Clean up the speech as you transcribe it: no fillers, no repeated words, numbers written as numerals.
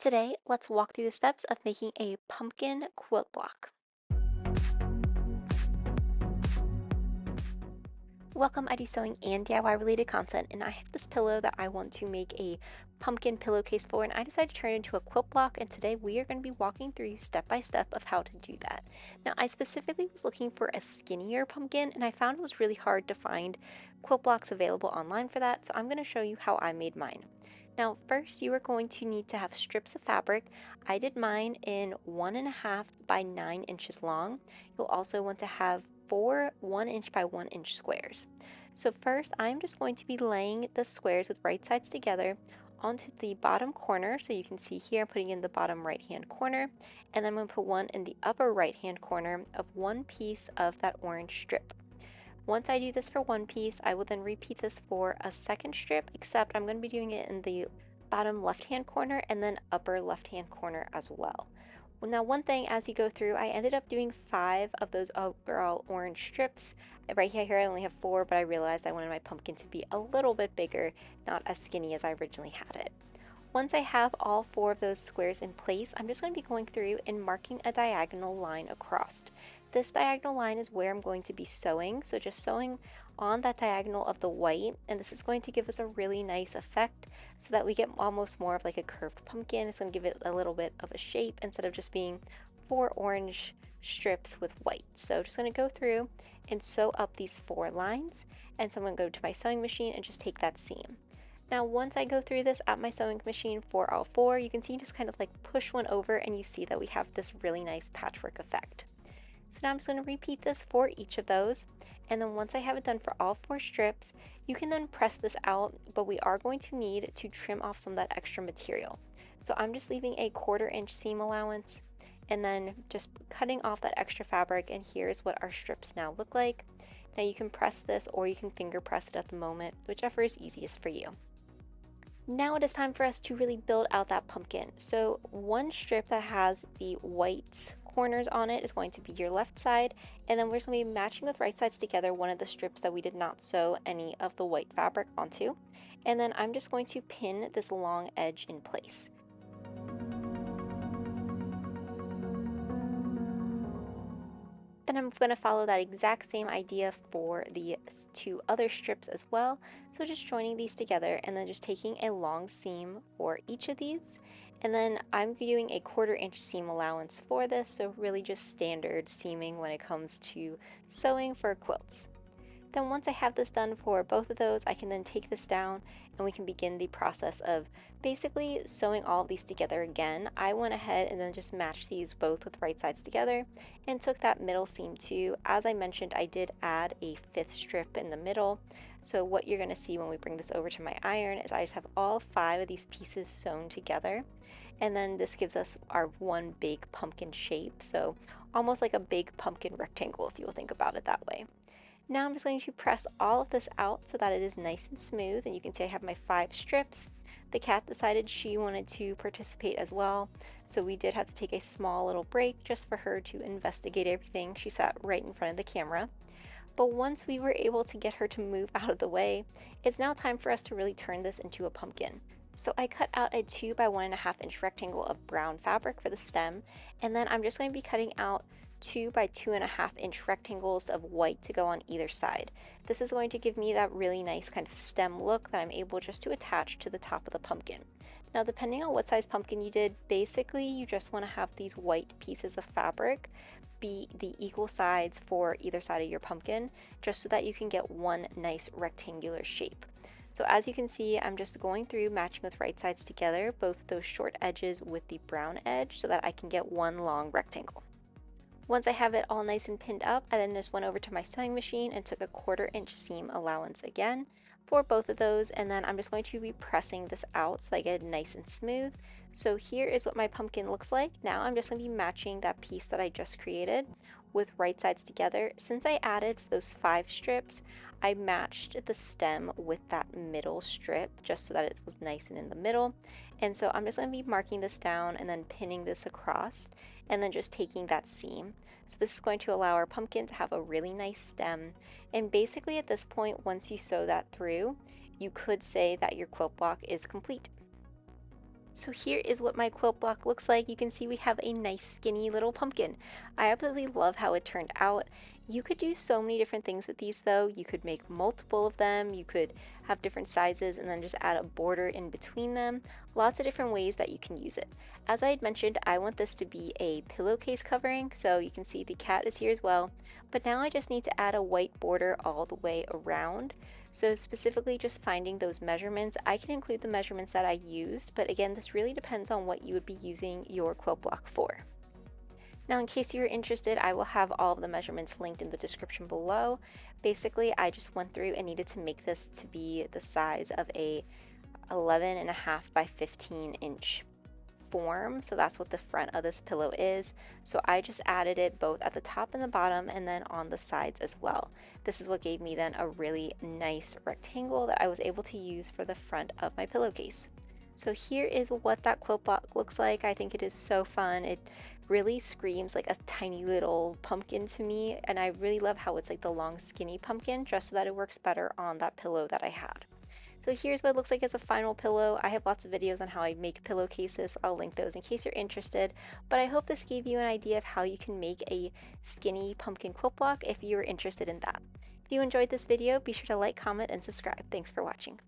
Today, let's walk through the steps of making a pumpkin quilt block. Welcome, I do sewing and DIY related content, and I have this pillow that I want to make a pumpkin pillowcase for, and I decided to turn it into a quilt block, and today we are going to be walking through you step by step of how to do that. Now, I specifically was looking for a skinnier pumpkin, and I found it was really hard to find quilt blocks available online for that, so I'm going to show you how I made mine. Now, first, you are going to need to have strips of fabric. I did mine in 1.5 by 9 inches long. You'll also want to have four 1 inch by 1 inch squares. So first, I'm just going to be laying the squares with right sides together onto the bottom corner. So you can see here, I'm putting in the bottom right hand corner, and then I'm going to put one in the upper right hand corner of one piece of that orange strip. Once I do this for one piece, I will then repeat this for a second strip, except I'm going to be doing it in the bottom left hand corner and then upper left hand corner as well. Now, one thing as you go through, I ended up doing 5 of those overall orange strips. Right here I only have 4, but I realized I wanted my pumpkin to be a little bit bigger, not as skinny as I originally had it. Once I have all 4 of those squares in place, I'm just going to be going through and marking a diagonal line across. This diagonal line is where I'm going to be sewing, so just sewing on that diagonal of the white, and this is going to give us a really nice effect so that we get almost more of like a curved pumpkin. It's going to give it a little bit of a shape instead of just being 4 orange strips with white. So just going to go through and sew up these 4 lines, and so I'm going to go to my sewing machine and just take that seam. Now, once I go through this at my sewing machine for all 4, you can see you just kind of like push one over and you see that we have this really nice patchwork effect. So now I'm just going to repeat this for each of those, and then once I have it done for all 4 strips, you can then press this out, but we are going to need to trim off some of that extra material. So I'm just leaving a 1/4 inch seam allowance and then just cutting off that extra fabric, and here's what our strips now look like. Now you can press this or you can finger press it at the moment, whichever is easiest for you. Now it is time for us to really build out that pumpkin. So one strip that has the white corners on it is going to be your left side, and then we're just going to be matching with right sides together one of the strips that we did not sew any of the white fabric onto. And then I'm just going to pin this long edge in place. Then I'm going to follow that exact same idea for the 2 other strips as well. So just joining these together and then just taking a long seam for each of these. And then I'm doing a 1/4 inch seam allowance for this, so really just standard seaming when it comes to sewing for quilts. Then once I have this done for both of those, I can then take this down and we can begin the process of basically sewing all of these together again. I went ahead and then just matched these both with right sides together and took that middle seam too. As I mentioned, I did add a 5th strip in the middle. So what you're going to see when we bring this over to my iron is I just have all 5 of these pieces sewn together. And then this gives us our one big pumpkin shape. So almost like a big pumpkin rectangle if you will think about it that way. Now I'm just going to press all of this out so that it is nice and smooth, and you can see I have my 5 strips. The cat decided she wanted to participate as well, so we did have to take a small little break just for her to investigate everything. She sat right in front of the camera. But once we were able to get her to move out of the way, it's now time for us to really turn this into a pumpkin. So I cut out a 2 by 1.5 inch rectangle of brown fabric for the stem, and then I'm just going to be cutting out 2 by 2.5 inch rectangles of white to go on either side. This is going to give me that really nice kind of stem look that I'm able just to attach to the top of the pumpkin. Now, depending on what size pumpkin you did, basically you just want to have these white pieces of fabric be the equal sides for either side of your pumpkin, just so that you can get one nice rectangular shape. So as you can see, I'm just going through matching with right sides together, both those short edges with the brown edge, so that I can get one long rectangle. Once I have it all nice and pinned up, I then just went over to my sewing machine and took a 1/4 inch seam allowance again for both of those, and then I'm just going to be pressing this out so I get it nice and smooth. So here is what my pumpkin looks like. Now I'm just going to be matching that piece that I just created with right sides together. Since I added those 5 strips, I matched the stem with that middle strip just so that it was nice and in the middle. And so I'm just going to be marking this down and then pinning this across and then just taking that seam. So this is going to allow our pumpkin to have a really nice stem. And basically at this point, once you sew that through, you could say that your quilt block is complete. So here is what my quilt block looks like. You can see we have a nice skinny little pumpkin. I absolutely love how it turned out. You could do so many different things with these though. You could make multiple of them, you could have different sizes and then just add a border in between them. Lots of different ways that you can use it. As I had mentioned, I want this to be a pillowcase covering, so you can see the cat is here as well. But now I just need to add a white border all the way around. So specifically just finding those measurements, I can include the measurements that I used, but again, this really depends on what you would be using your quilt block for. Now, in case you're interested, I will have all of the measurements linked in the description below. Basically, I just went through and needed to make this to be the size of a 11.5 by 15 inch form, so that's what the front of this pillow is. So I just added it both at the top and the bottom and then on the sides as well. This is what gave me then a really nice rectangle that I was able to use for the front of my pillowcase. So here is what that quilt block looks like. I think it is so fun. It really screams like a tiny little pumpkin to me, and I really love how it's like the long skinny pumpkin just so that it works better on that pillow that I had. So here's what it looks like as a final pillow. I have lots of videos on how I make pillowcases, so I'll link those in case you're interested. But I hope this gave you an idea of how you can make a skinny pumpkin quilt block if you are interested in that. If you enjoyed this video, be sure to like, comment, and subscribe. Thanks for watching.